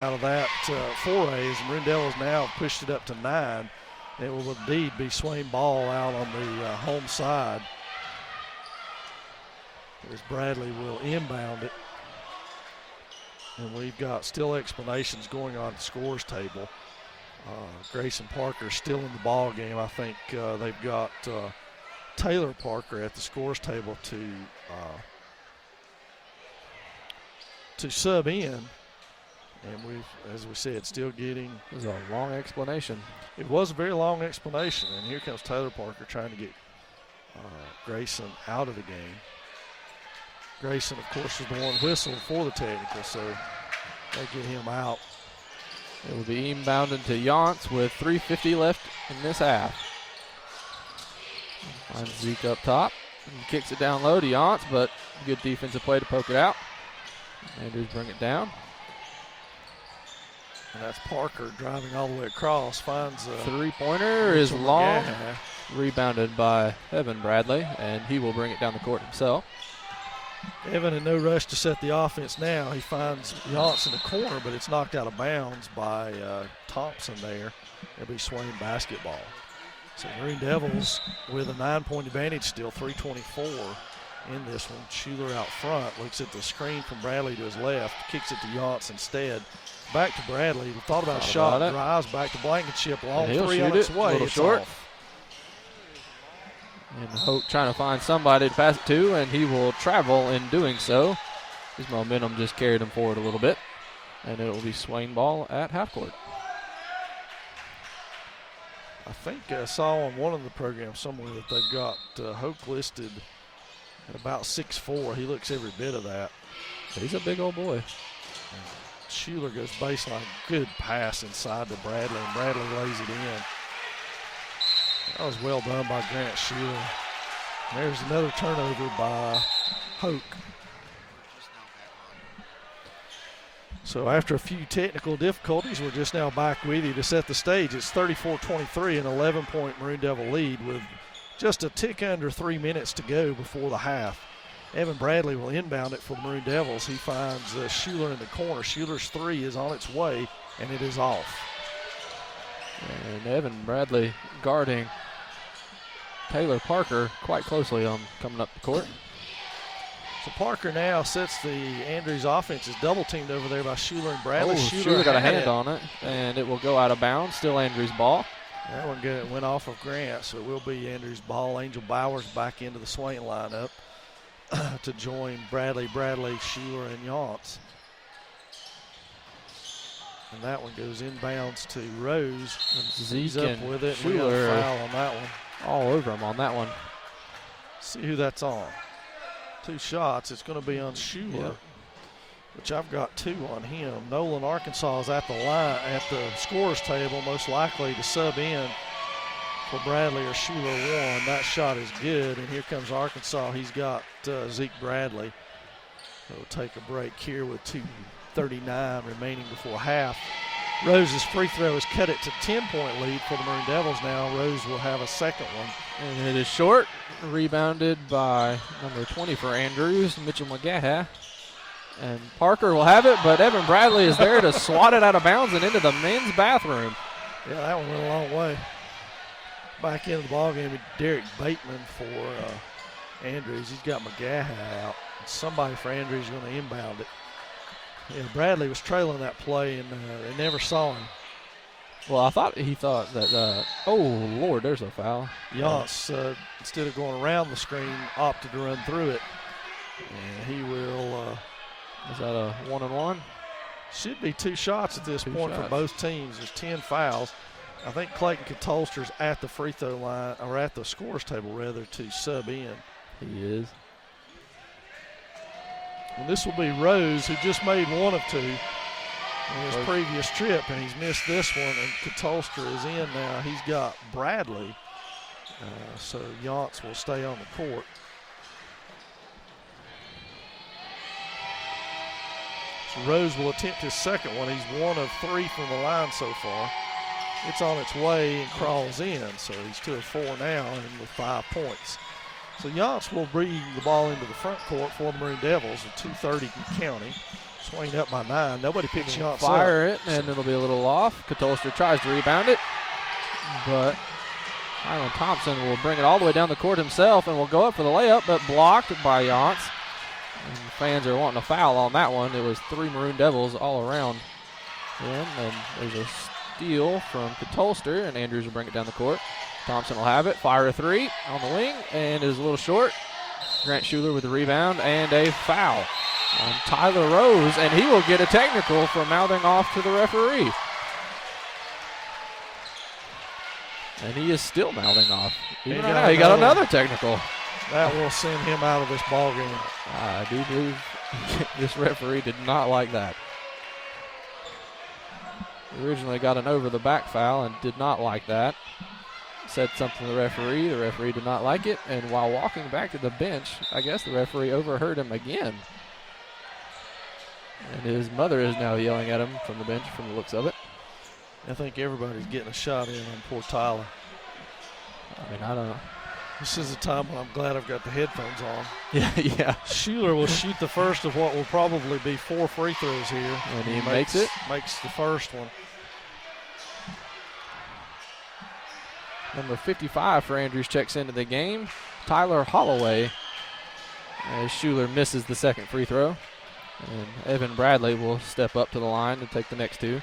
out of that foray, as the Maroon Devils now have pushed it up to 9. It will indeed be Swain Ball out on the home side, as Bradley will inbound it. And we've got still explanations going on at the scores table. Grayson Parker still in the ball game. I think they've got Taylor Parker at the scores table to sub in. And we've, as we said, still getting. It was a long explanation. It was a very long explanation. And here comes Taylor Parker trying to get Grayson out of the game. Grayson, of course, was the one whistled for the technical, so they get him out. It will be inbounded to Yance with 3:50 left in this half. Finds Zeke up top and kicks it down low to Yance, but good defensive play to poke it out. Andrews bring it down. And that's Parker driving all the way across, finds a three-pointer is long, rebounded by Evan Bradley, and he will bring it down the court himself. Evan in no rush to set the offense now. He finds Yance in the corner, but it's knocked out of bounds by Thompson there. It'll be Swain basketball. So Maroon Devils with a 9-point advantage still, 3:24 in this one. Schuler out front, looks at the screen from Bradley to his left, kicks it to Yance instead. Back to Bradley, thought about a shot, drives back to Blankenship, long three on its way. It's short. Off. And Hope trying to find somebody to pass it to, and he will travel in doing so. His momentum just carried him forward a little bit. And it will be Swain Ball at half court. I think I saw on one of the programs somewhere that they've got Hope listed at about 6'4". He looks every bit of that. He's a big old boy. Schuler goes baseline, good pass inside to Bradley, and Bradley lays it in. That was well done by Grant Schuler. There's another turnover by Hoke. So after a few technical difficulties, we're just now back with you to set the stage. It's 34-23, an 11-point Maroon Devil lead with just a tick under 3 minutes to go before the half. Evan Bradley will inbound it for the Maroon Devils. He finds Schuler in the corner. Schuler's three is on its way, and it is off. And Evan Bradley guarding Taylor Parker quite closely on coming up the court. So Parker now sets the Andrews offense. Is double teamed over there by Schuler and Bradley. Schuler got a hand on it, and it will go out of bounds. Still Andrews' ball. That one went off of Grant, so it will be Andrews' ball. Angel Bowers back into the Swain lineup to join Bradley, Schuler, and Yance. And that one goes inbounds to Rose. Zeke up with it. Schuler foul on that one. All over him on that one. See who that's on. 2 shots. It's going to be on Schuler, which I've got 2 on him. Nolan, Arkansas is at the line, at the scorer's table, most likely to sub in for Bradley or Schuler 1. That shot is good, and here comes Arkansas. He's got Zeke Bradley. He'll take a break here with 2:39 remaining before half. Rose's free throw has cut it to 10-point lead for the Maroon Devils now. Rose will have a second one. And it is short, rebounded by number 20 for Andrews, Mitchell McGaha. And Parker will have it, but Evan Bradley is there to swat it out of bounds and into the men's bathroom. Yeah, that one went a long way. Back into the ballgame with Derek Bateman for Andrews. He's got McGaha out. Somebody for Andrews is going to inbound it. Yeah, Bradley was trailing that play, and they never saw him. Well, he thought that, oh, Lord, there's a foul. Yance, instead of going around the screen, opted to run through it. And he will. Is that a 1-and-1? Should be 2 shots at this point for both teams. There's 10 fouls. I think Clayton Catolster's at the free throw line, or at the scorer's table, rather, to sub in. He is. And this will be Rose, who just made 1 of 2 in his previous trip, and he's missed this one, and Catolster is in now. He's got Bradley, so Yance will stay on the court. So Rose will attempt his second one. He's 1 of 3 from the line so far. It's on its way and crawls in, so he's 2 of 4 now and with 5 points. So Yance will bring the ball into the front court for the Maroon Devils with 2:30 counting. Swain up by 9. Nobody picks shots up. Fire it, and it'll be a little off. Katolster tries to rebound it, but Kylan Thompson will bring it all the way down the court himself and will go up for the layup, but blocked by Yance. And the fans are wanting a foul on that one. It was 3 Maroon Devils all around him, and there's a steal from Katolster, and Andrews will bring it down the court. Thompson will have it, fire a 3 on the wing, and it is a little short. Grant Schuler with the rebound and a foul on Tyler Rose, and he will get a technical for mouthing off to the referee. And he is still mouthing off. Even right now, he got another technical. That will send him out of this ball game. I do believe this referee did not like that. He originally got an over-the-back foul and did not like that. Said something to the referee. The referee did not like it. And while walking back to the bench, I guess the referee overheard him again. And his mother is now yelling at him from the bench from the looks of it. I think everybody's getting a shot in on poor Tyler. I mean, I don't know. This is a time when I'm glad I've got the headphones on. Yeah. Schuler will shoot the first of what will probably be 4 free throws here. And he makes it. Makes the first one. Number 55 for Andrews checks into the game. Tyler Holloway, as Schuler misses the second free throw. And Evan Bradley will step up to the line to take the next 2.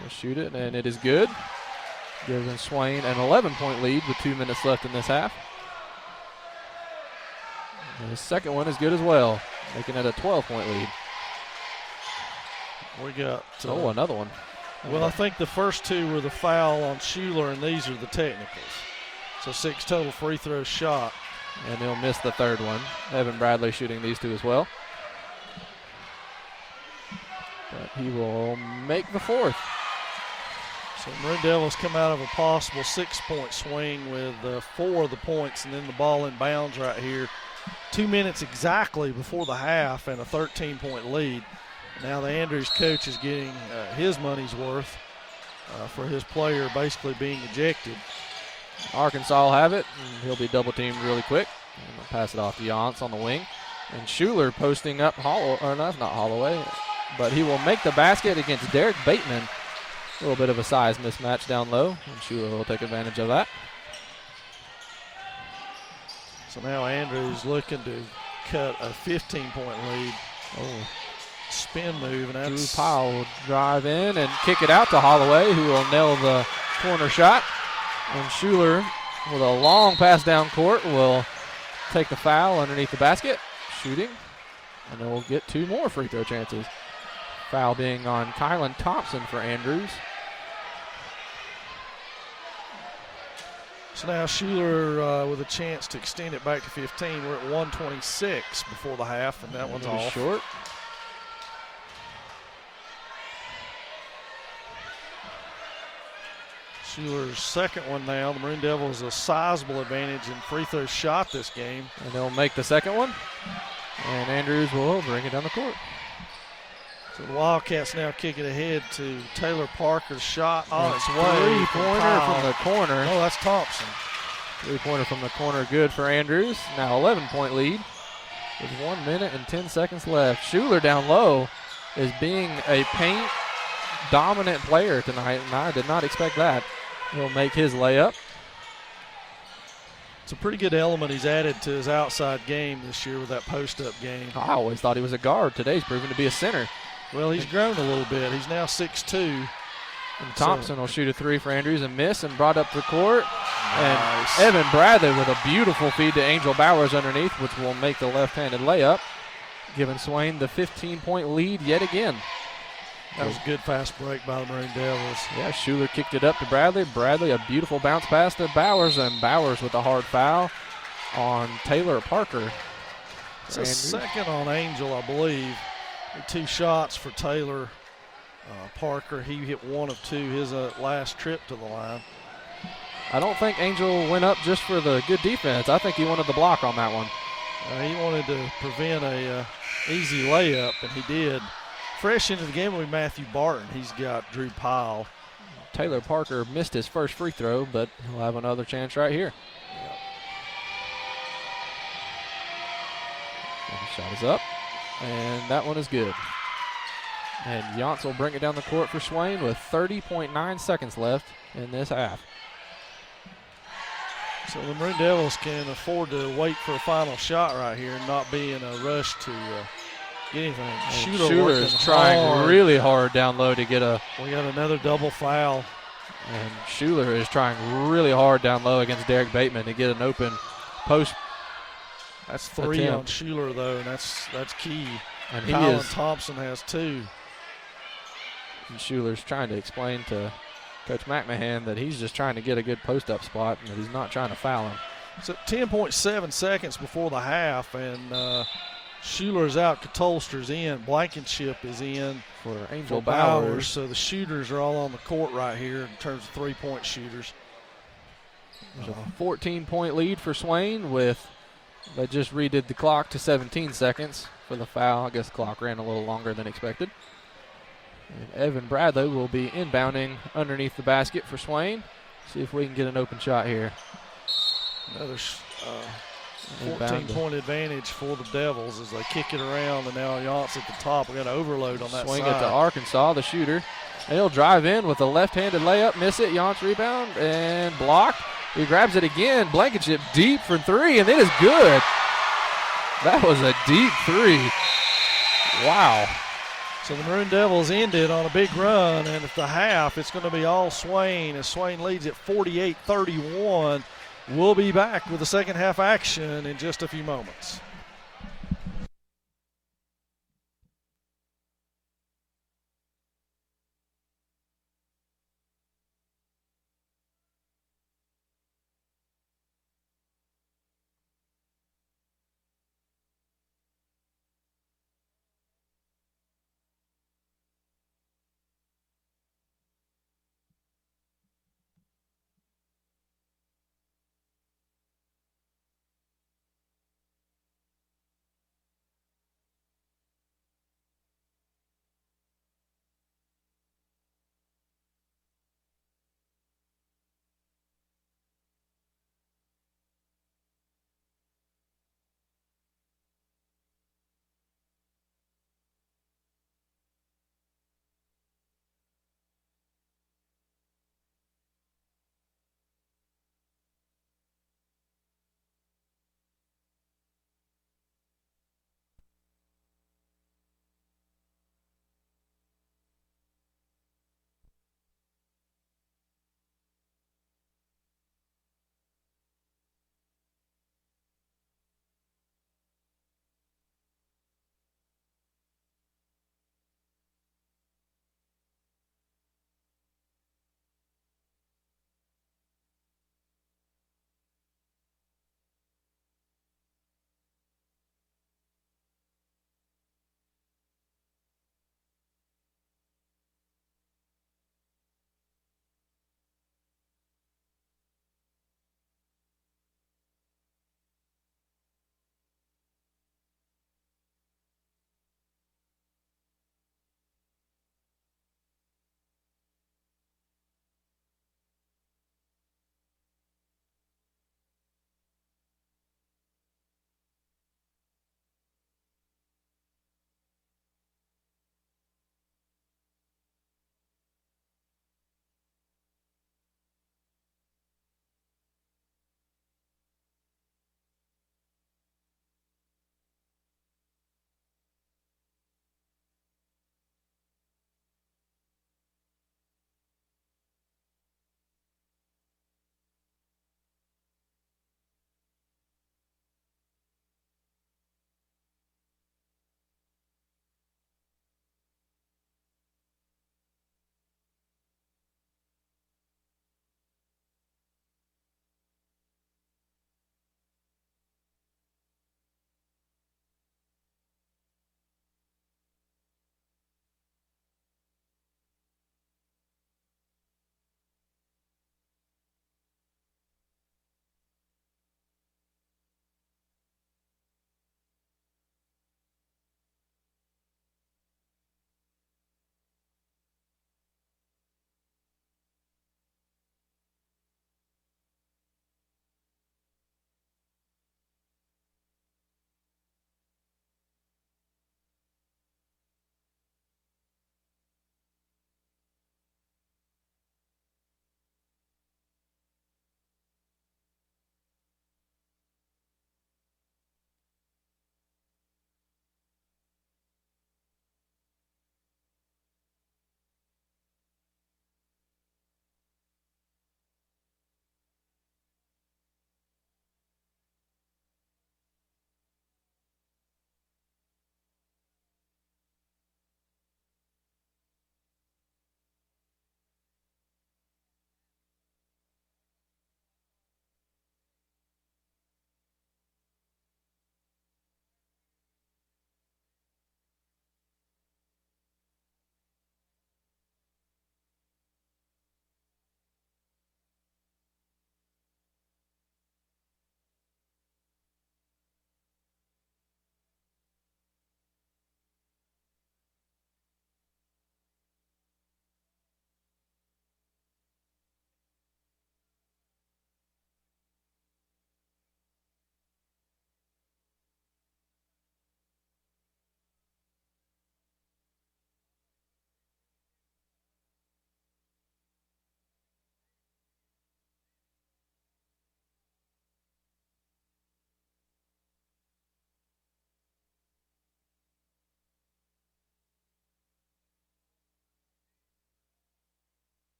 He'll shoot it, and it is good. Giving Swain an 11-point lead with 2 minutes left in this half. And his second one is good as well, making it a 12-point lead. We got another one. Well, I think the first 2 were the foul on Schuler, and these are the technicals. So 6 total free throws shot. And he'll miss the third one. Evan Bradley shooting these 2 as well. But he will make the fourth. So Maroon Devils come out of a possible 6-point swing with 4 of the points, and then the ball in bounds right here. 2 minutes exactly before the half and a 13-point lead. Now the Andrews coach is getting his money's worth for his player basically being ejected. Arkansas will have it, and he'll be double-teamed really quick. And they'll pass it off to Yance on the wing. And Schuler posting up that's not Holloway, but he will make the basket against Derek Bateman. A little bit of a size mismatch down low, and Schuler will take advantage of that. So now Andrews looking to cut a 15-point lead. Oh, spin move, and that's Drew Powell will drive in and kick it out to Holloway, who will nail the corner shot. And Schuler, with a long pass down court, will take the foul underneath the basket, shooting, and they'll get 2 more free throw chances. Foul being on Kylan Thompson for Andrews. So now Schuler with a chance to extend it back to 15. We're at 1:26 before the half, and that one's off. Short. Schuler's second one now. The Maroon Devils a sizable advantage in free throw shot this game. And they'll make the second one. And Andrews will bring it down the court. So the Wildcats now kick it ahead to Taylor Parker's shot on its way. 3-pointer from the corner. Oh, that's Thompson. 3-pointer from the corner, good for Andrews. Now 11-point lead with 1 minute and 10 seconds left. Schuler down low is being a paint dominant player tonight, and I did not expect that. He'll make his layup. It's a pretty good element he's added to his outside game this year with that post-up game. I always thought he was a guard. Today's proven to be a center. Well, he's grown a little bit. He's now 6'2". And Thompson will shoot a 3 for Andrews and miss and brought up the court. Nice. And Evan Bradley with a beautiful feed to Angel Bowers underneath, which will make the left-handed layup, giving Swain the 15-point lead yet again. That was a good fast break by the Maroon Devils. Yeah, Schuler kicked it up to Bradley. Bradley, a beautiful bounce pass to Bowers, and Bowers with a hard foul on Taylor Parker. It's a second on Angel, I believe. 2 shots for Taylor Parker. He hit 1 of 2 his last trip to the line. I don't think Angel went up just for the good defense. I think he wanted the block on that one. He wanted to prevent a easy layup, and he did. Fresh into the game with Matthew Barton. He's got Drew Powell. Taylor Parker missed his first free throw, but he'll have another chance right here. Shot is up, and that one is good. And Yance will bring it down the court for Swain with 30.9 seconds left in this half. So the Maroon Devils can afford to wait for a final shot right here and not be in a rush to get anything. Shooter is trying really hard down low to get a. We got another double foul. And Schuler is trying really hard down low against Derek Bateman to get an open post. That's 3 attempt on Schuler, though, and that's key. And Colin Thompson has 2. And Schuler's trying to explain to Coach McMahon that he's just trying to get a good post-up spot and that he's not trying to foul him. So 10.7 seconds before the half, and Schuler's out, Katolster's in, Blankenship is in for Angel for Bowers. So the shooters are all on the court right here in terms of three-point shooters. There's a 14-point lead for Swain with, they just redid the clock to 17 seconds for the foul. I guess the clock ran a little longer than expected. And Evan Bradley will be inbounding underneath the basket for Swain. See if we can get an open shot here. Another 14-point advantage for the Devils as they kick it around, and now Yance at the top. We got an overload on that Swing side. it to Arkansas, the shooter. And he'll drive in with a left-handed layup, miss it. Yance rebound and blocked. He grabs it again. Blankenship deep for 3, and it is good. That was a deep 3. Wow. So the Maroon Devils ended on a big run, and at the half, it's going to be all Swain as Swain leads at 48-31. We'll be back with the second half action in just a few moments.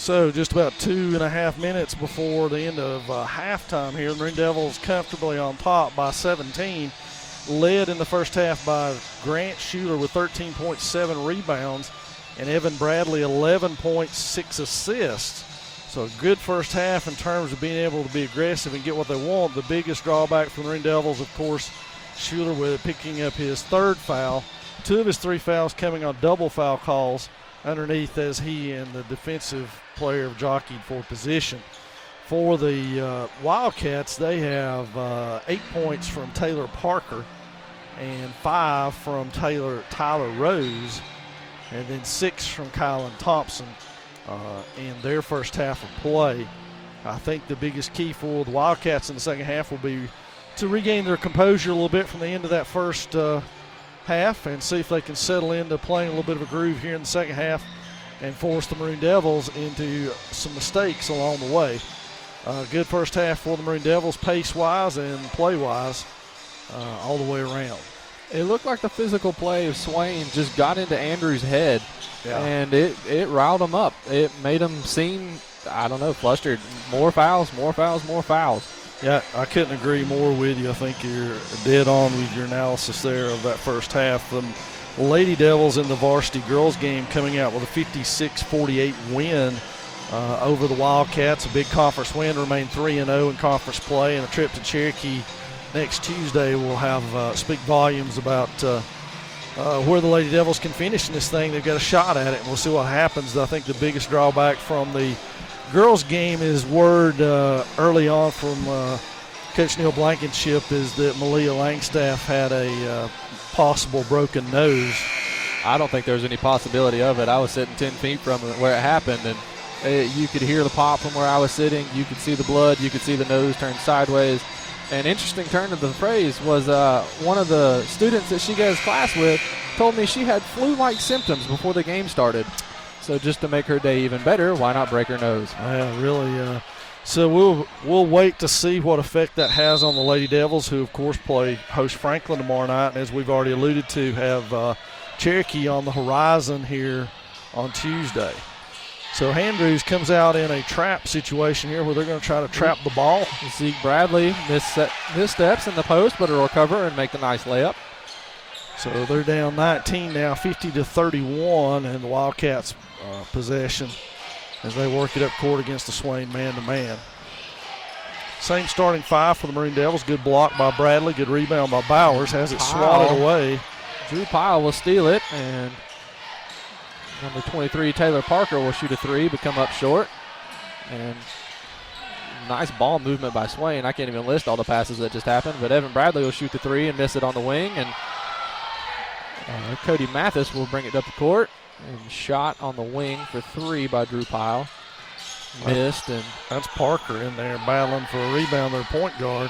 So just about 2.5 minutes before the end of halftime here. The Maroon Devils comfortably on top by 17. Led in the first half by Grant Schuler with 13.7 rebounds and Evan Bradley 11.6 assists. So a good first half in terms of being able to be aggressive and get what they want. The biggest drawback for the Maroon Devils, of course, Schuler with picking up his third foul. 2 of his 3 fouls coming on double foul calls underneath as he and the defensive player have jockeyed for position. For the Wildcats, they have 8 points from Taylor Parker and 5 from Tyler Rose, and then 6 from Kylan Thompson in their first half of play. I think the biggest key for the Wildcats in the second half will be to regain their composure a little bit from the end of that first half and see if they can settle into playing a little bit of a groove here in the second half and force the Maroon Devils into some mistakes along the way. Good first half for the Maroon Devils, pace-wise and play-wise, all the way around. It looked like the physical play of Swain just got into Andrews' head, and it riled him up. It made him seem, flustered. More fouls. Yeah, I couldn't agree more with you. I think you're dead on with your analysis there of that first half. The Lady Devils in the varsity girls game coming out with a 56-48 win over the Wildcats. A big conference win, remain 3-0 in conference play, and a trip to Cherokee next Tuesday will have speak volumes about where the Lady Devils can finish in this thing. They've got a shot at it, and we'll see what happens. I think the biggest drawback from the girls game is word early on from Coach Neil Blankenship is that Malia Langstaff had a possible broken nose. I don't think there was any possibility of it. I was sitting 10 feet from where it happened, and you could hear the pop from where I was sitting. You could see the blood. You could see the nose turn sideways. An interesting turn of the phrase was one of the students that she goes class with told me she had flu-like symptoms before the game started. So just to make her day even better, why not break her nose? Yeah, really. So we'll wait to see what effect that has on the Lady Devils, who of course play host Franklin tomorrow night, and as we've already alluded to, have Cherokee on the horizon here on Tuesday. So Andrews comes out in a trap situation here where they're going to try to trap the ball. Zeke Bradley missteps in the post, but will recover and make the nice layup. So they're down 19 now, 50-31, and the Wildcats possession as they work it up court against the Swain man-to-man. Same starting 5 for the Maroon Devils. Good block by Bradley, good rebound by Bowers, has it swatted away. Drew Pyle will steal it, and number 23, Taylor Parker, will shoot a 3, but come up short. And nice ball movement by Swain. I can't even list all the passes that just happened, but Evan Bradley will shoot the 3 and miss it on the wing, and Cody Mathis will bring it up the court, and shot on the wing for 3 by Drew Pyle. Missed, and that's Parker in there battling for a rebound, their point guard.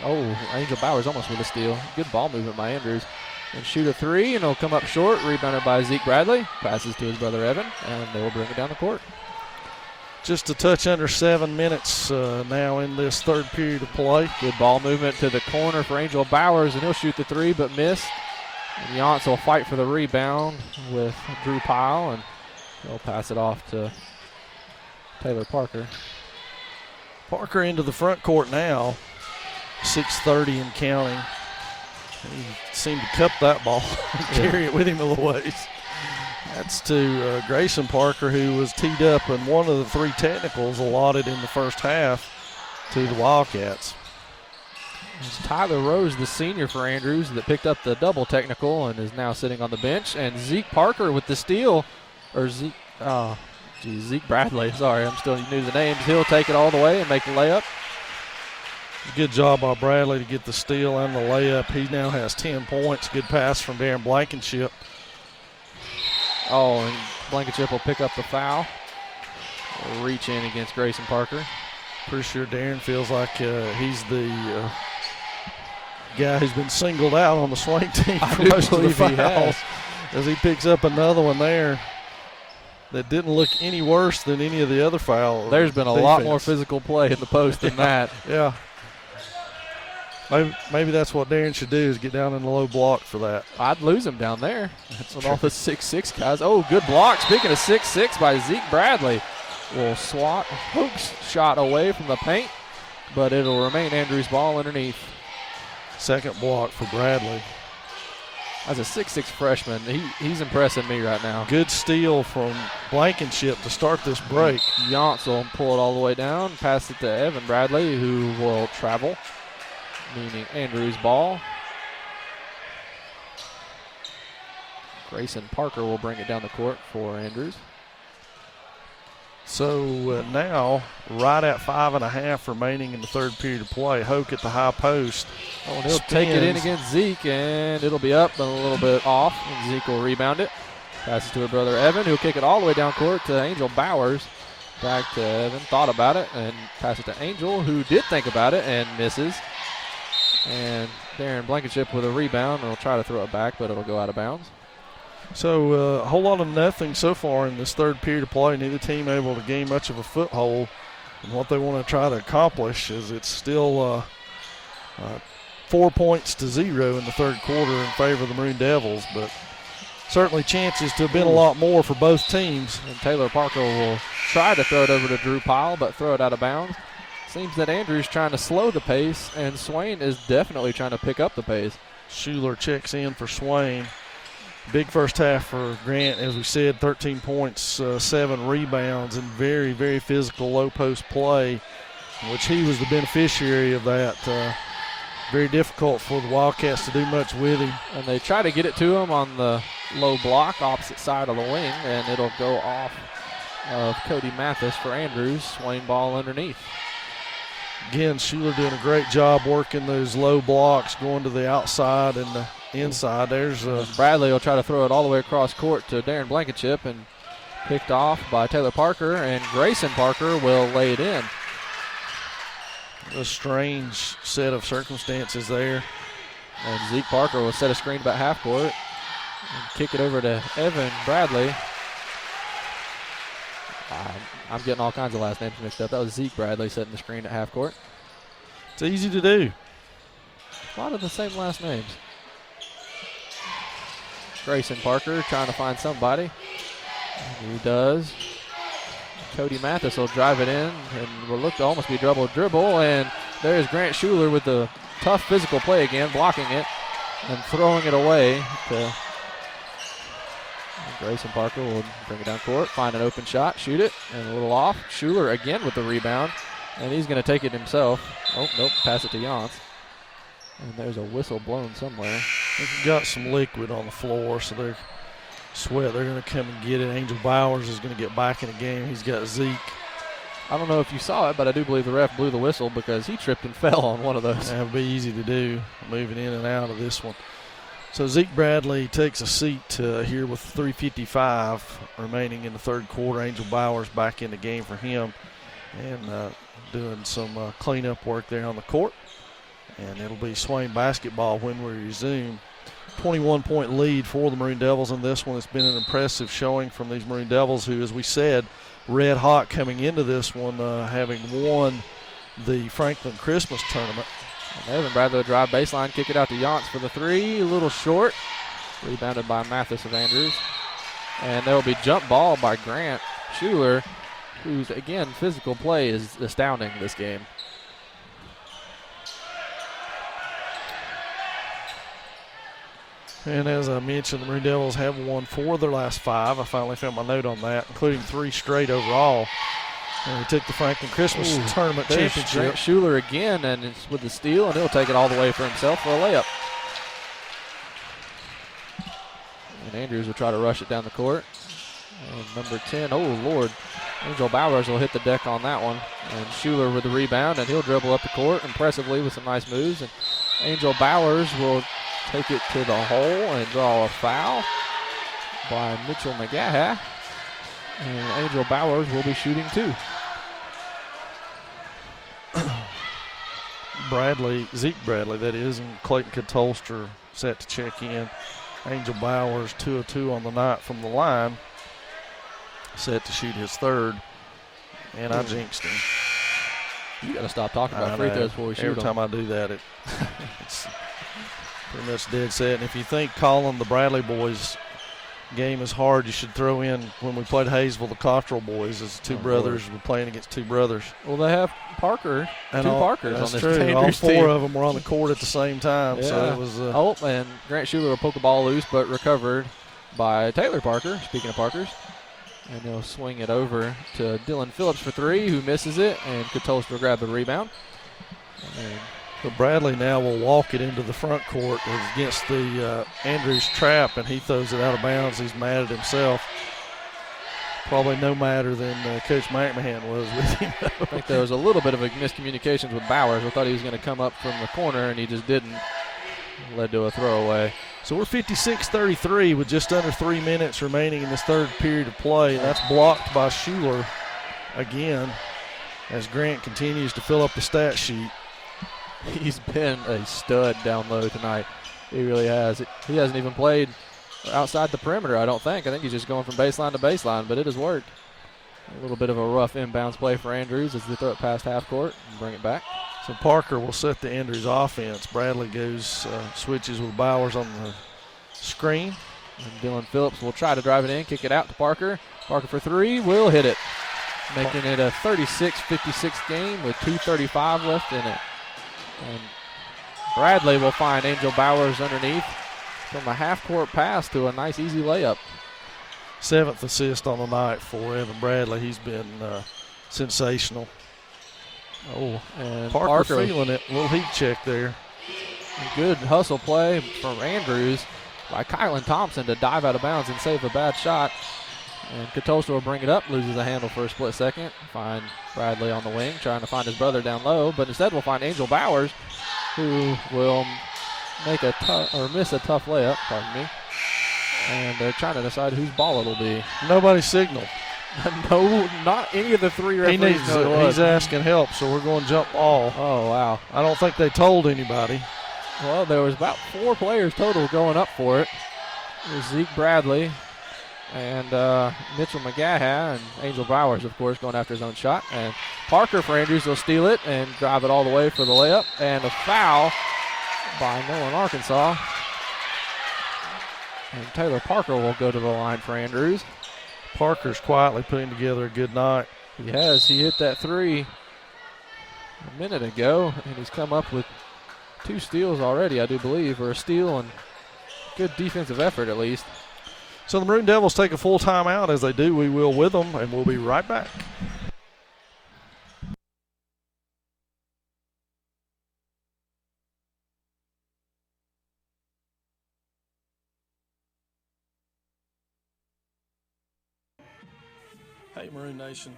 Oh, Angel Bowers almost with a steal. Good ball movement by Andrews. And shoot a 3, and it'll come up short. Rebounded by Zeke Bradley. Passes to his brother Evan, and they will bring it down the court. Just a touch under 7 minutes now in this third period of play. Good ball movement to the corner for Angel Bowers, and he'll shoot the 3, but missed. And Yance will fight for the rebound with Drew Pyle, and he'll pass it off to Taylor Parker. Parker into the front court now. 6:30 and counting. He seemed to cup that ball and carry it with him a little ways. That's to Grayson Parker, who was teed up in one of the 3 technicals allotted in the first half to the Wildcats. It's Tyler Rose, the senior for Andrews, that picked up the double technical and is now sitting on the bench. And Zeke Parker with the steal, or Zeke Bradley. Sorry, I'm still new to the names. He'll take it all the way and make the layup. Good job by Bradley to get the steal and the layup. He now has 10 points. Good pass from Darren Blankenship. Oh, and Blankenship will pick up the foul. Reach in against Grayson Parker. Pretty sure Darren feels like he's the guy who's been singled out on the Swain team for most of the fouls, as he picks up another one there that didn't look any worse than any of the other fouls. There's been a lot more physical play in the post than that. Yeah. Maybe that's what Darren should do, is get down in the low block for that. I'd lose him down there with all the 6'6" guys. Oh, good block. Speaking of 6'6" by Zeke Bradley. Will swat hooks shot away from the paint, but it'll remain Andrews' ball underneath. Second block for Bradley. As a 6'6" freshman, he's impressing me right now. Good steal from Blankenship to start this break. Yance will pull it all the way down, pass it to Evan Bradley, who will travel, meaning Andrews' ball. Grayson Parker will bring it down the court for Andrews. So now, right at 5.5 remaining in the third period of play. Hoke at the high post. Oh, and he'll take it in against Zeke, and it'll be up and a little bit off, and Zeke will rebound it. Passes to her brother Evan, who'll kick it all the way down court to Angel Bowers. Back to Evan, thought about it, and pass it to Angel, who did think about it and misses. And Darren Blankenship with a rebound, and will try to throw it back, but it'll go out of bounds. So a whole lot of nothing so far in this third period of play. Neither team able to gain much of a foothold in what they want to try to accomplish, as it's still 4 points to 0 in the third quarter in favor of the Maroon Devils, but certainly chances to have been a lot more for both teams. And Taylor Parker will try to throw it over to Drew Pyle, but throw it out of bounds. Seems that Andrews trying to slow the pace, and Swain is definitely trying to pick up the pace. Schuler checks in for Swain. Big first half for Grant, as we said, 13 points, 7 rebounds, and very, very physical low post play, which he was the beneficiary of that. Very difficult for the Wildcats to do much with him. And they try to get it to him on the low block, opposite side of the wing, and it'll go off of Cody Mathis for Andrews. Swain ball underneath. Again, Schuler doing a great job working those low blocks, going to the outside and the inside. There's Bradley will try to throw it all the way across court to Darren Blankenship, and picked off by Taylor Parker, and Grayson Parker will lay it in. A strange set of circumstances there. And Zeke Parker will set a screen about half court and kick it over to Evan Bradley. I'm getting all kinds of last names mixed up. That was Zeke Bradley setting the screen at half court. It's easy to do. A lot of the same last names. Grayson Parker trying to find somebody. And he does. Cody Mathis will drive it in and will look to almost be double dribble. And there's Grant Schuler with the tough physical play again, blocking it and throwing it away to Grayson Parker. Will bring it down court, find an open shot, shoot it, and a little off. Schuler again with the rebound, and he's going to take it himself. Oh, nope, pass it to Yance. And there's a whistle blown somewhere. They've got some liquid on the floor, so they're going to come and get it. Angel Bowers is going to get back in the game. He's got Zeke. I don't know if you saw it, but I do believe the ref blew the whistle because he tripped and fell on one of those. That would be easy to do, moving in and out of this one. So Zeke Bradley takes a seat here with 3:55 remaining in the third quarter. Angel Bowers back in the game for him, and doing some cleanup work there on the court. And it'll be Swain basketball when we resume. 21-point lead for the Maroon Devils in this one. It's been an impressive showing from these Maroon Devils, who, as we said, red hot coming into this one, having won the Franklin Christmas tournament. And Evan Bradley will drive baseline, kick it out to Yance for the three. A little short. Rebounded by Mathis of Andrews. And there will be jump ball by Grant Schuler, whose, again, physical play is astounding this game. And as I mentioned, the Maroon Devils have won 4 of their last 5. I finally found my note on that, including 3 straight overall. And they took the Franklin Christmas Tournament Championship. Schuler again, and it's with the steal, and he'll take it all the way for himself for a layup. And Andrews will try to rush it down the court. And number 10, oh, Lord. Angel Bowers will hit the deck on that one. And Schuler with the rebound, and he'll dribble up the court impressively with some nice moves. And Angel Bowers will take it to the hole and draw a foul by Mitchell McGaha. And Angel Bowers will be shooting 2. Zeke Bradley, that is, and Clayton Katolster set to check in. Angel Bowers, 2 of 2 on the night from the line, set to shoot his 3rd. And I jinxed him. You got to stop talking about free throws before we shoot them. Every time I do that, it It's pretty much dead set. And if you think calling the Bradley boys game is hard, you should throw in when we played Hayesville, the Cottrell boys as two brothers. We're playing against two brothers. Well, they have Parker, and two Parkers on this true. Andrews All four team. of them were on the court at the same time. Yeah. So it was. And Grant Schuler will poke the ball loose, but recovered by Taylor Parker, speaking of Parkers. And he'll swing it over to Dylan Phillips for three, who misses it, and Katolstra will grab the rebound. So Bradley now will walk it into the front court against the Andrews trap, and he throws it out of bounds. He's mad at himself. Probably no madder than Coach McMahon was with him. I think there was a little bit of a miscommunications with Bowers. I thought he was going to come up from the corner, and he just didn't. Led to a throwaway. So we're 56-33 with just under 3 minutes remaining in this third period of play. That's blocked by Schuler again as Grant continues to fill up the stat sheet. He's been a stud down low tonight. He really has. He hasn't even played outside the perimeter, I don't think. I think he's just going from baseline to baseline, but it has worked. A little bit of a rough inbounds play for Andrews as they throw it past half court and bring it back. So Parker will set the Andrews offense. Bradley goes, switches with Bowers on the screen. And Dylan Phillips will try to drive it in, kick it out to Parker. Parker for three, will hit it. Making it a 36-56 game with 2:35 left in it. And Bradley will find Angel Bowers underneath from a half-court pass to a nice, easy layup. 7th assist on the night for Evan Bradley. He's been sensational. Oh, and Parker feeling it. A little heat check there. Good hustle play from Andrews by Kylan Thompson to dive out of bounds and save a bad shot. And Katolstra will bring it up, loses a handle for a split second. Find Bradley on the wing, trying to find his brother down low, but instead we'll find Angel Bowers, who will make miss a tough layup, pardon me. And they're trying to decide whose ball it'll be. Nobody signaled. No, not any of the three referees. He's asking help, so we're going jump ball. Oh, wow. I don't think they told anybody. Well, there was about 4 players total going up for it. It was Zeke Bradley and Mitchell McGaha and Angel Bowers, of course, going after his own shot. And Parker for Andrews will steal it and drive it all the way for the layup. And a foul by Nolan, Arkansas. And Taylor Parker will go to the line for Andrews. Parker's quietly putting together a good night. He has. He hit that three a minute ago, and he's come up with 2 steals already, I do believe, or a steal and good defensive effort at least. So the Maroon Devils take a full timeout. As they do, we will with them, and we'll be right back. Hey Maroon Nation,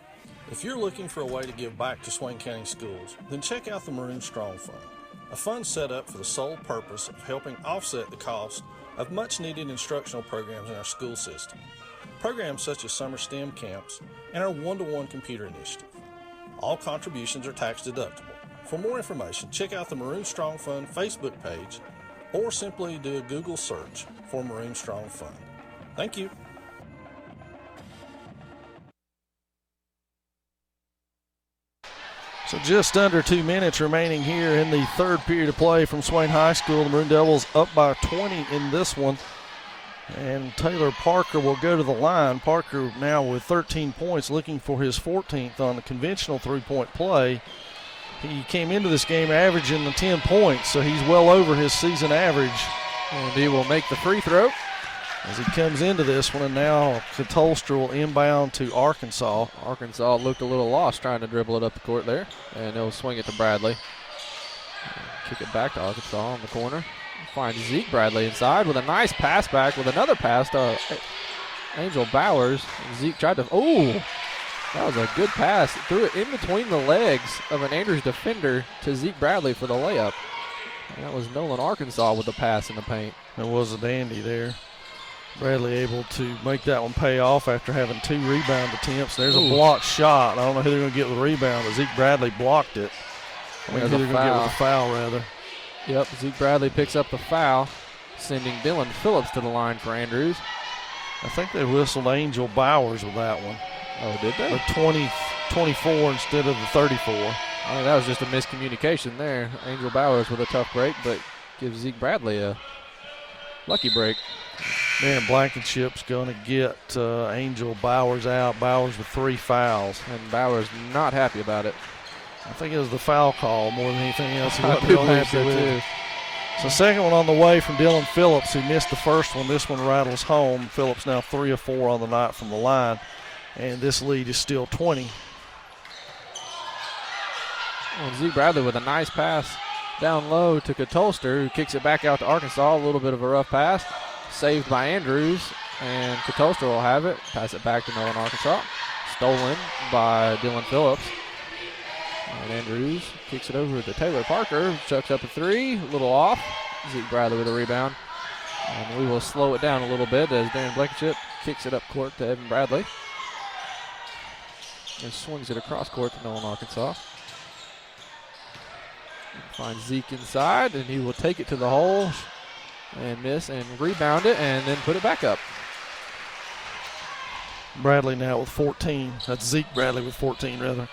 if you're looking for a way to give back to Swain County schools, then check out the Maroon Strong Fund, a fund set up for the sole purpose of helping offset the cost of much needed instructional programs in our school system. Programs such as summer STEM camps and our one-to-one computer initiative. All contributions are tax deductible. For more information, check out the Maroon Strong Fund Facebook page or simply do a Google search for Maroon Strong Fund. Thank you. So just under 2 minutes remaining here in the third period of play from Swain High School. The Maroon Devils up by 20 in this one. And Taylor Parker will go to the line. Parker now with 13 points, looking for his 14th on the conventional three-point play. He came into this game averaging the 10 points, so he's well over his season average. And he will make the free throw as he comes into this one, and now Katolstra will inbound to Arkansas. Arkansas looked a little lost trying to dribble it up the court there, and he'll swing it to Bradley. Kick it back to Arkansas on the corner. Find Zeke Bradley inside with a nice pass back with another pass to Angel Bowers. Zeke tried to, that was a good pass. Threw it in between the legs of an Andrews defender to Zeke Bradley for the layup. And that was Nolan, Arkansas with the pass in the paint. It was a dandy there. Bradley able to make that one pay off after having 2 rebound attempts. There's a blocked shot. I don't know who they're going to get with the rebound, but Zeke Bradley blocked it. I mean, who they're going to get with the foul, rather. Yep, Zeke Bradley picks up the foul, sending Dylan Phillips to the line for Andrews. I think they whistled Angel Bowers with that one. Oh, did they? The 24 instead of the 34. I think that was just a miscommunication there. Angel Bowers with a tough break, but gives Zeke Bradley a lucky break. Man, Blankenship's going to get Angel Bowers out. Bowers with 3 fouls. And Bowers not happy about it. I think it was the foul call more than anything else. He I wasn't do real believe happy so with too. it. So second one on the way from Dylan Phillips, who missed the first one. This one rattles home. Phillips now 3 of 4 on the night from the line. And this lead is still 20. Well, Zeke Bradley with a nice pass down low to Katolster, who kicks it back out to Arkansas. A little bit of a rough pass. Saved by Andrews, and Katolster will have it. Pass it back to Nolan Arkansas. Stolen by Dylan Phillips. And Andrews kicks it over to Taylor Parker. Chucks up a 3, a little off. Zeke Bradley with a rebound. And we will slow it down a little bit as Darren Blankenship kicks it up court to Evan Bradley. And swings it across court to Nolan Arkansas. Finds Zeke inside, and he will take it to the hole and miss and rebound it and then put it back up. Bradley now with 14. That's Zeke Bradley with 14, rather.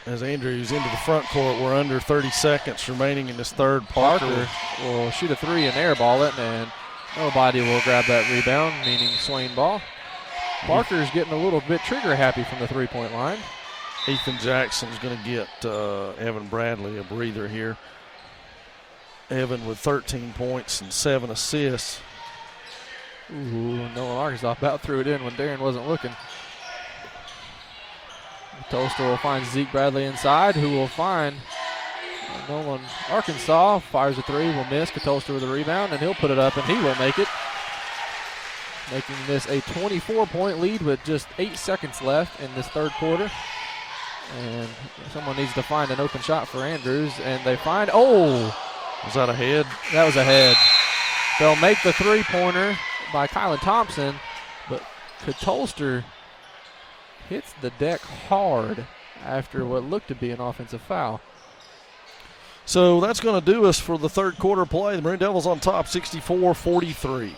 As Andrews into the front court, we're under 30 seconds remaining in this third. Parker will shoot a 3 and airball it, and nobody will grab that rebound, meaning Swain ball. Parker's getting a little bit trigger happy from the 3-point line. Ethan Jackson's going to get Evan Bradley a breather here. Evan with 13 points and 7 assists. Ooh, Nolan Arkansas about threw it in when Darren wasn't looking. Toaster will find Zeke Bradley inside, who will find Nolan Arkansas. Fires a 3, will miss. Toaster with a rebound, and he'll put it up, and he will make it. Making this a 24-point lead with just 8 seconds left in this third quarter. And someone needs to find an open shot for Andrews, and they find, was that a head? That was a head. They'll make the 3-pointer by Kylan Thompson, but Katolster hits the deck hard after what looked to be an offensive foul. So that's going to do us for the third quarter play. The Maroon Devils on top, 64-43.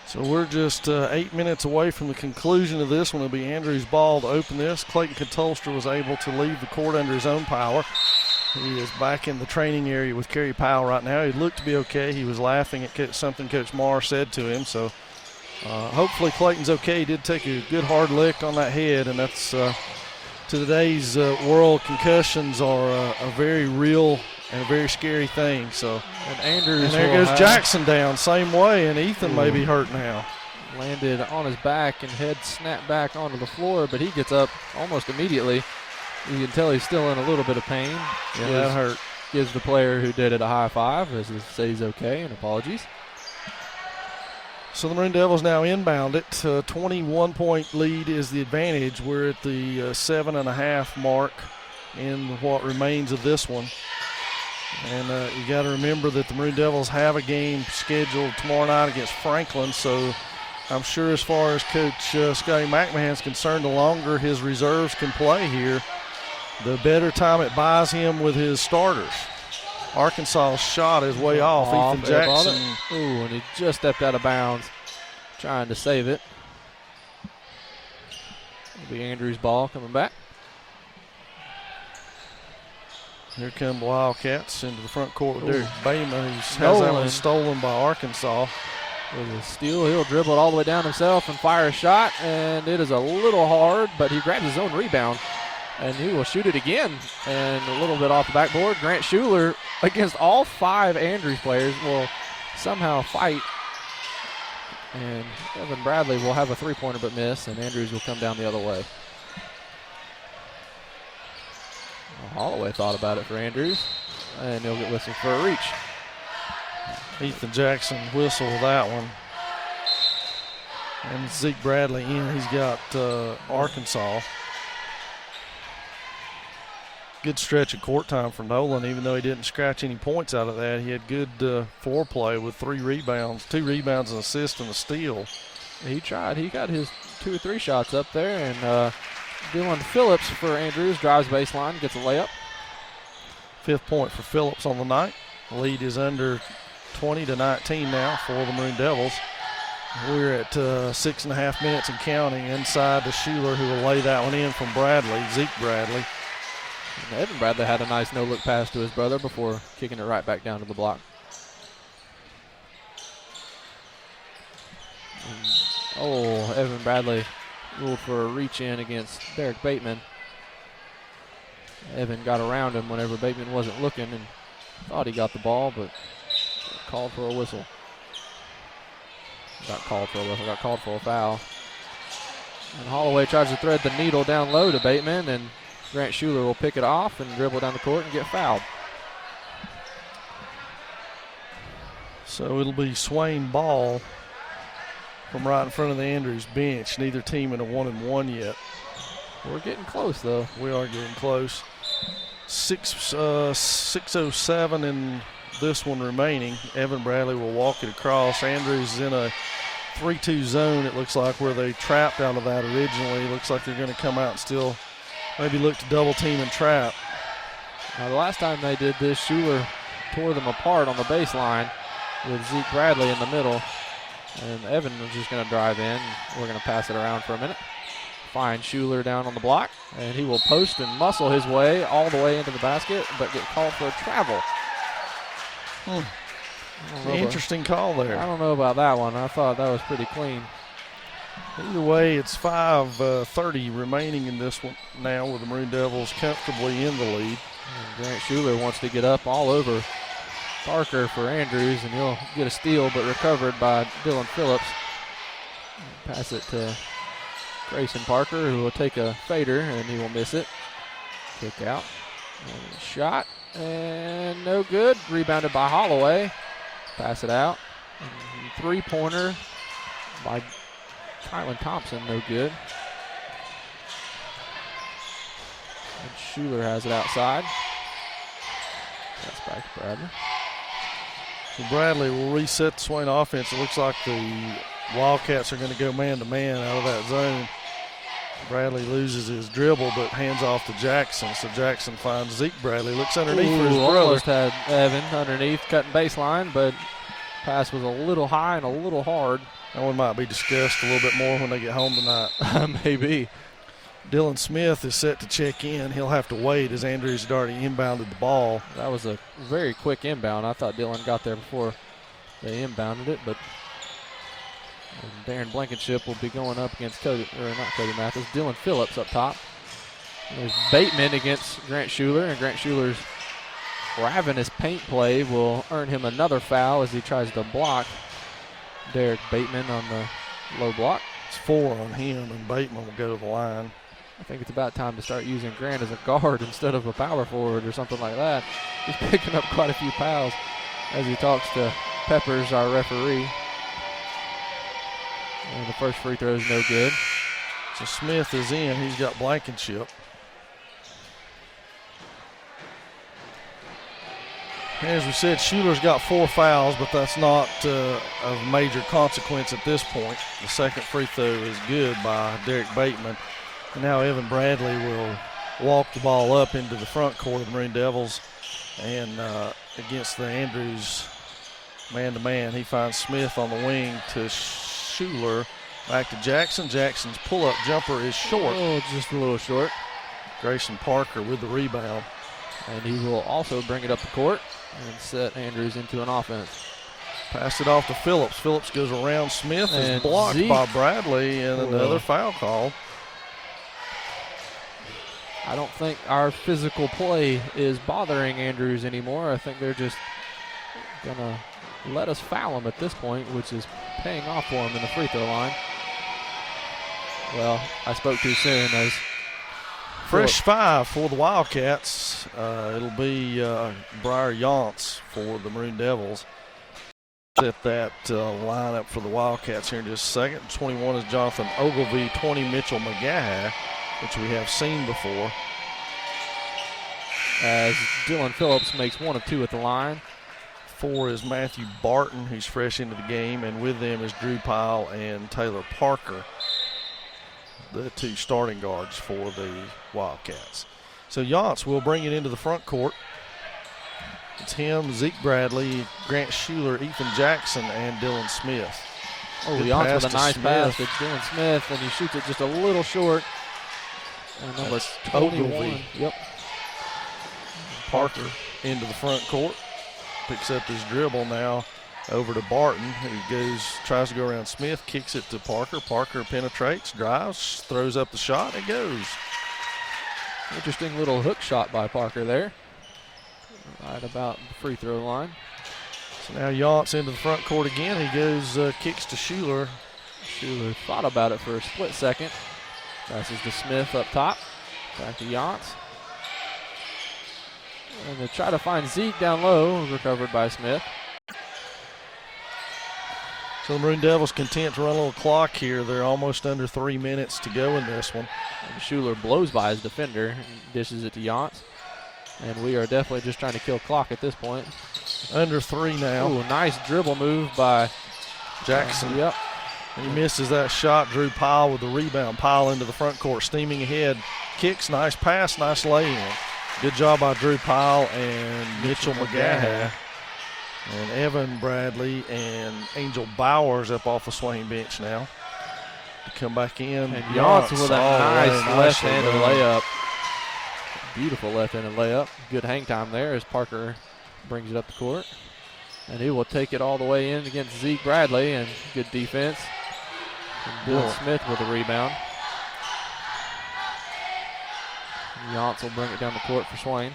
So we're just 8 minutes away from the conclusion of this one. It'll be Andrews' ball to open this. Clayton Katolster was able to leave the court under his own power. He is back in the training area with Kerry Powell right now. He looked to be okay. He was laughing at something Coach Marr said to him. So hopefully Clayton's okay. He did take a good hard lick on that head, and that's to today's world, concussions are a very real and a very scary thing. So, and Andrews, and there goes Jackson down same way, and Ethan may be hurt now. Landed on his back and head snapped back onto the floor, but he gets up almost immediately. You can tell he's still in a little bit of pain. Yeah, that hurt. Gives the player who did it a high five as he says he's okay and apologies. So the Maroon Devils now inbound it. 21-point lead is the advantage. We're at the 7.5 mark in what remains of this one. And you got to remember that the Maroon Devils have a game scheduled tomorrow night against Franklin. So I'm sure as far as Coach Scotty McMahon's concerned, the longer his reserves can play here, the better time it buys him with his starters. Arkansas's shot is way off. Ethan Jackson. Ooh, and he just stepped out of bounds trying to save it. It'll be Andrews' ball coming back. Here come the Wildcats into the front court with Derek Bama, who has that one stolen by Arkansas. With a steal, he'll dribble it all the way down himself and fire a shot, and it is a little hard, but he grabs his own rebound. And he will shoot it again. And a little bit off the backboard. Grant Schuler, against all 5 Andrews players, will somehow fight. And Evan Bradley will have a 3-pointer but miss, and Andrews will come down the other way. Holloway thought about it for Andrews, and he'll get whistled for a reach. Ethan Jackson whistled that one. And Zeke Bradley in. He's got Arkansas. Good stretch of court time for Nolan, even though he didn't scratch any points out of that. He had good foreplay with 3 rebounds, 2 rebounds, an assist, and a steal. He tried. He got his 2 or 3 shots up there, and Dylan Phillips for Andrews drives baseline, gets a layup. 5th point for Phillips on the night. The lead is under 20-19 now for the Maroon Devils. We're at 6.5 minutes and counting inside to Schuler, who will lay that one in from Bradley, Zeke Bradley. And Evan Bradley had a nice no-look pass to his brother before kicking it right back down to the block. And, Evan Bradley ruled for a reach-in against Derek Bateman. Evan got around him whenever Bateman wasn't looking and thought he got the ball, but called for a whistle. Got called for a foul. And Holloway tries to thread the needle down low to Bateman, and Grant Schuler will pick it off and dribble down the court and get fouled. So it'll be Swain Ball from right in front of the Andrews bench. Neither team in a 1-and-1 yet. We're getting close, though. We are getting close. 6:07 in this one remaining. Evan Bradley will walk it across. Andrews is in a 3-2 zone, it looks like, where they trapped out of that originally. Looks like they're going to come out and still maybe look to double team and trap. Now, the last time they did this, Schuler tore them apart on the baseline with Zeke Bradley in the middle. And Evan was just going to drive in. We're going to pass it around for a minute. Find Schuler down on the block, and he will post and muscle his way all the way into the basket, but get called for a travel. Interesting call there. I don't know about that one. I thought that was pretty clean. Either way, it's 5:30 remaining in this one now with the Maroon Devils comfortably in the lead. And Grant Schuler wants to get up all over Parker for Andrews, and he'll get a steal, but recovered by Dylan Phillips. Pass it to Grayson Parker, who will take a fader, and he will miss it. Kick out. And shot, and no good. Rebounded by Holloway. Pass it out. And 3-pointer by Kylan Thompson, no good. And Schuler has it outside. That's back to Bradley. So Bradley will reset the Swain offense. It looks like the Wildcats are going to go man-to-man out of that zone. Bradley loses his dribble, but hands off to Jackson. So Jackson finds Zeke Bradley. Looks underneath for his brother. Almost had Evan underneath, cutting baseline, but pass was a little high and a little hard. That one might be discussed a little bit more when they get home tonight. Maybe. Dylan Smith is set to check in. He'll have to wait as Andrews had already inbounded the ball. That was a very quick inbound. I thought Dylan got there before they inbounded it, but Darren Blankenship will be going up against Dylan Phillips up top. There's Bateman against Grant Schuler, and Grant Schuler's ravenous paint play will earn him another foul as he tries to block Derek Bateman on the low block. It's 4 on him, and Bateman will go to the line. I think it's about time to start using Grant as a guard instead of a power forward or something like that. He's picking up quite a few fouls as he talks to Peppers, our referee. And the first free throw is no good. So Smith is in. He's got Blankenship. As we said, Schuler's got 4 fouls, but that's not of major consequence at this point. The second free throw is good by Derek Bateman. And now Evan Bradley will walk the ball up into the front court of the Maroon Devils. And against the Andrews man-to-man, he finds Smith on the wing to Schuler. Back to Jackson. Jackson's pull-up jumper is short. Oh, just a little short. Grayson Parker with the rebound. And he will also bring it up the court and set Andrews into an offense. Pass it off to Phillips. Phillips goes around Smith, is blocked Zeke by Bradley, and another foul call. I don't think our physical play is bothering Andrews anymore. I think they're just going to let us foul them at this point, which is paying off for them in the free throw line. Well, I spoke too soon. As fresh 5 for the Wildcats. It'll be Briar Yance for the Maroon Devils. Set that lineup for the Wildcats here in just a second. 21 is Jonathan Ogilvie, 20 Mitchell McGaha, which we have seen before. As Dylan Phillips makes 1 of 2 at the line. 4 is Matthew Barton, who's fresh into the game, and with them is Drew Pyle and Taylor Parker, the 2 starting guards for the Wildcats. So Yance will bring it into the front court. It's him, Zeke Bradley, Grant Schuler, Ethan Jackson, and Dylan Smith. Oh, Yance with a nice pass to Dylan Smith, and he shoots it just a little short. And number 21. Yep. Parker into the front court. Picks up his dribble now over to Barton, who tries to go around Smith, kicks it to Parker. Parker penetrates, drives, throws up the shot, and goes. Interesting little hook shot by Parker there. Right about the free throw line. So now Yance into the front court again. He goes, kicks to Schuler. Schuler thought about it for a split second. Passes to Smith up top. Back to Yance. And they try to find Zeke down low, recovered by Smith. So the Maroon Devils content to run a little clock here. They're almost under 3 minutes to go in this one. And Schuler blows by his defender and dishes it to Yance. And we are definitely just trying to kill clock at this point. Under 3 now. Ooh, nice dribble move by Jackson. Yep. He misses that shot. Drew Pyle with the rebound. Pyle into the front court, steaming ahead. Kicks, nice pass, nice lay-in. Good job by Drew Pyle and Mitchell McGaha. And Evan Bradley and Angel Bowers up off the Swain bench now to come back in. And Yance with a nice left-handed layup. Beautiful left-handed layup. Good hang time there as Parker brings it up the court. And he will take it all the way in against Zeke Bradley, and good defense. And Dylan Smith with the rebound. Yance will bring it down the court for Swain.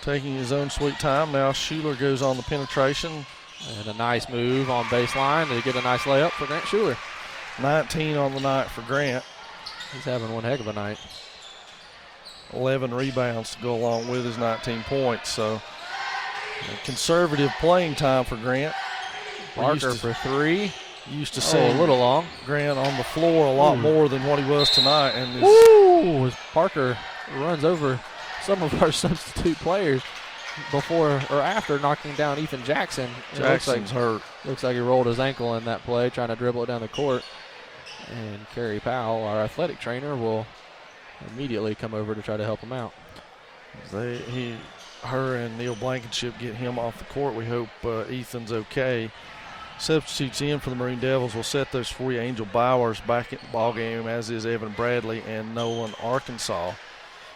Taking his own sweet time. Now Schuler goes on the penetration. And a nice move on baseline to get a nice layup for Grant Schuler. 19 on the night for Grant. He's having one heck of a night. 11 rebounds to go along with his 19 points. So conservative playing time for Grant. Parker for 3. Used to see a little long. Grant on the floor a lot more than what he was tonight. And as Parker runs over some of our substitute players before or after knocking down Ethan Jackson. Jackson's hurt. Looks like he rolled his ankle in that play, trying to dribble it down the court. And Kerry Powell, our athletic trainer, will immediately come over to try to help him out. Her and Neil Blankenship get him off the court. We hope Ethan's okay. Substitutes in for the Maroon Devils. We'll set those for you. Angel Bowers back at the ball game, as is Evan Bradley and Nolan Arkansas.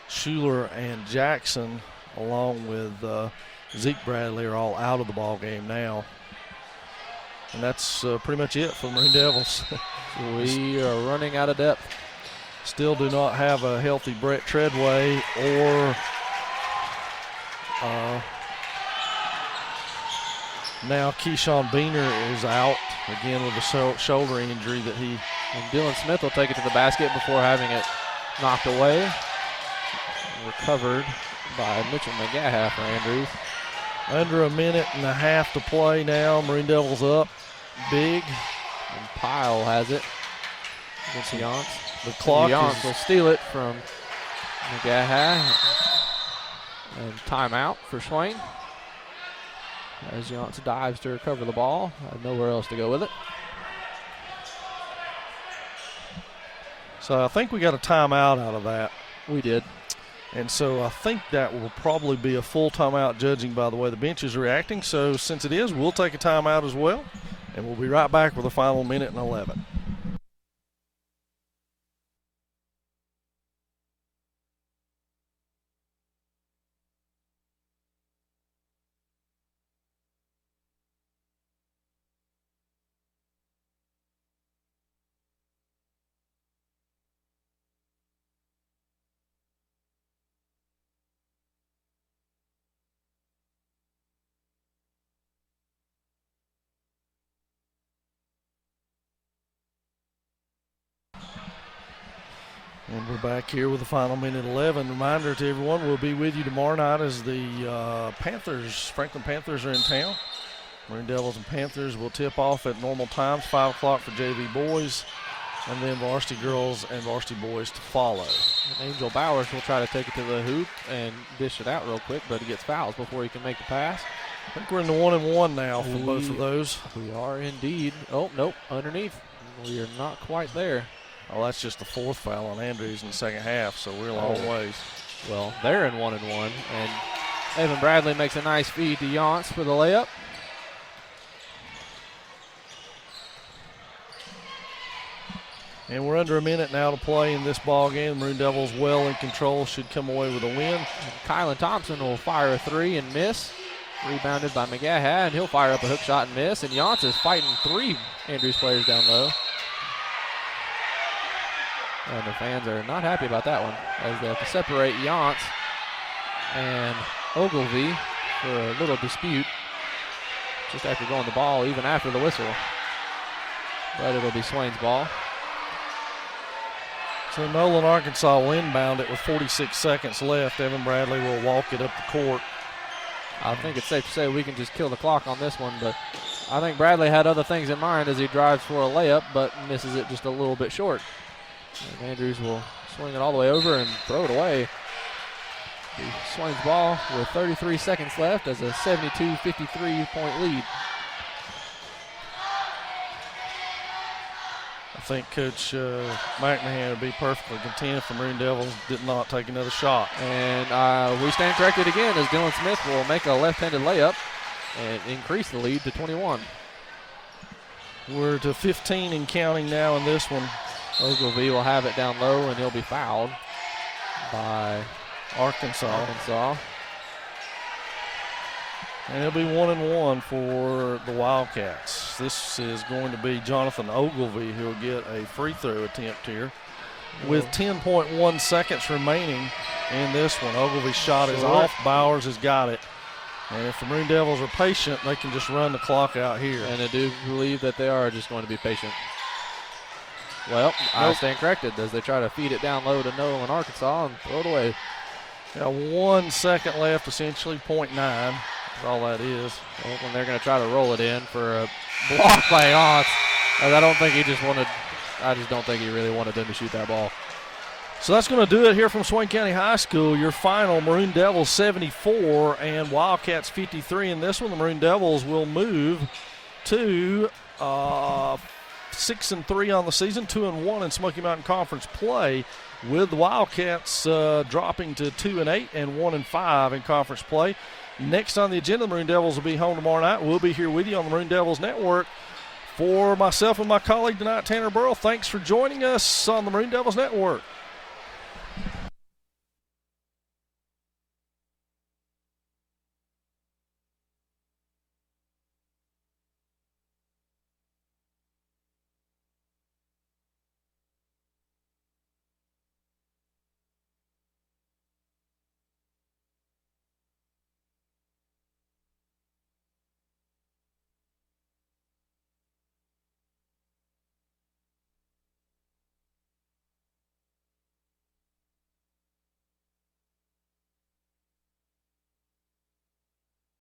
Schuler and Jackson, along with Zeke Bradley, are all out of the ball game now. And that's pretty much it for the Maroon Devils. We are running out of depth. Still do not have a healthy Brett Treadway or now Keyshawn Beener is out again with a shoulder injury that he. And Dylan Smith will take it to the basket before having it knocked away. Recovered by Mitchell McGaha for Andrews. Under a minute and a half to play now. Maroon Devils up big. And Pyle has it against Yance. The clock Yance will steal it from McGaha. And timeout for Swain. As Yance dives to recover the ball. Nowhere else to go with it. So I think we got a timeout out of that. We did. And so I think that will probably be a full timeout, judging by the way the bench is reacting. So since it is, we'll take a timeout as well. And we'll be right back with a final minute and 11. And we're back here with the final minute 11. Reminder to everyone, we'll be with you tomorrow night as the Franklin Panthers are in town. Maroon Devils and Panthers will tip off at normal times, 5 o'clock for JV boys, and then varsity girls and varsity boys to follow. And Angel Bowers will try to take it to the hoop and dish it out real quick, but he gets fouls before he can make the pass. I think we're in the 1-and-1 now for both of those. We are indeed. Oh, nope, underneath. We are not quite there. Oh, that's just the 4th foul on Andrews in the second half, so we're a long ways. Well, they're in 1-and-1, and Evan Bradley makes a nice feed to Yance for the layup. And we're under a minute now to play in this ball game. Maroon Devils well in control, should come away with a win. And Kylan Thompson will fire a 3 and miss. Rebounded by McGaha, and he'll fire up a hook shot and miss. And Yance is fighting 3 Andrews players down low. And the fans are not happy about that one, as they have to separate Yance and Ogilvy for a little dispute just after going the ball, even after the whistle. But it'll be Swain's ball. So Nolan, Arkansas will inbound it with 46 seconds left. Evan Bradley will walk it up the court. I think it's safe to say we can just kill the clock on this one, but I think Bradley had other things in mind as he drives for a layup, but misses it just a little bit short. And Andrews will swing it all the way over and throw it away. Swain's ball with 33 seconds left as a 72-53 point lead. I think Coach McMahon would be perfectly content if the Maroon Devils did not take another shot. And we stand corrected again as Dylan Smith will make a left-handed layup and increase the lead to 21. We're to 15 and counting now in this one. Ogilvy will have it down low, and he'll be fouled by Arkansas. And it'll be 1-and-1 for the Wildcats. This is going to be Jonathan Ogilvy who will get a free throw attempt here. With 10.1 seconds remaining in this one, Ogilvy's shot is off. Bowers has got it. And if the Maroon Devils are patient, they can just run the clock out here. And I do believe that they are just going to be patient. Well, I stand corrected as they try to feed it down low to Nolan, Arkansas, and throw it away. Got 1 second left, essentially, 0.9. That's all that is. Well, when they're going to try to roll it in for a block by Yance. I don't think he just wanted, I just don't think he really wanted them to shoot that ball. So that's going to do it here from Swain County High School. Your final, Maroon Devils 74 and Wildcats 53. In this one, the Maroon Devils will move to 6-3 on the season, 2-1 in Smoky Mountain Conference play, with the Wildcats dropping to 2-8 and 1-5 in conference play. Next on the agenda, the Maroon Devils will be home tomorrow night. We'll be here with you on the Maroon Devils Network. For myself and my colleague tonight, Tanner Burrell, thanks for joining us on the Maroon Devils Network.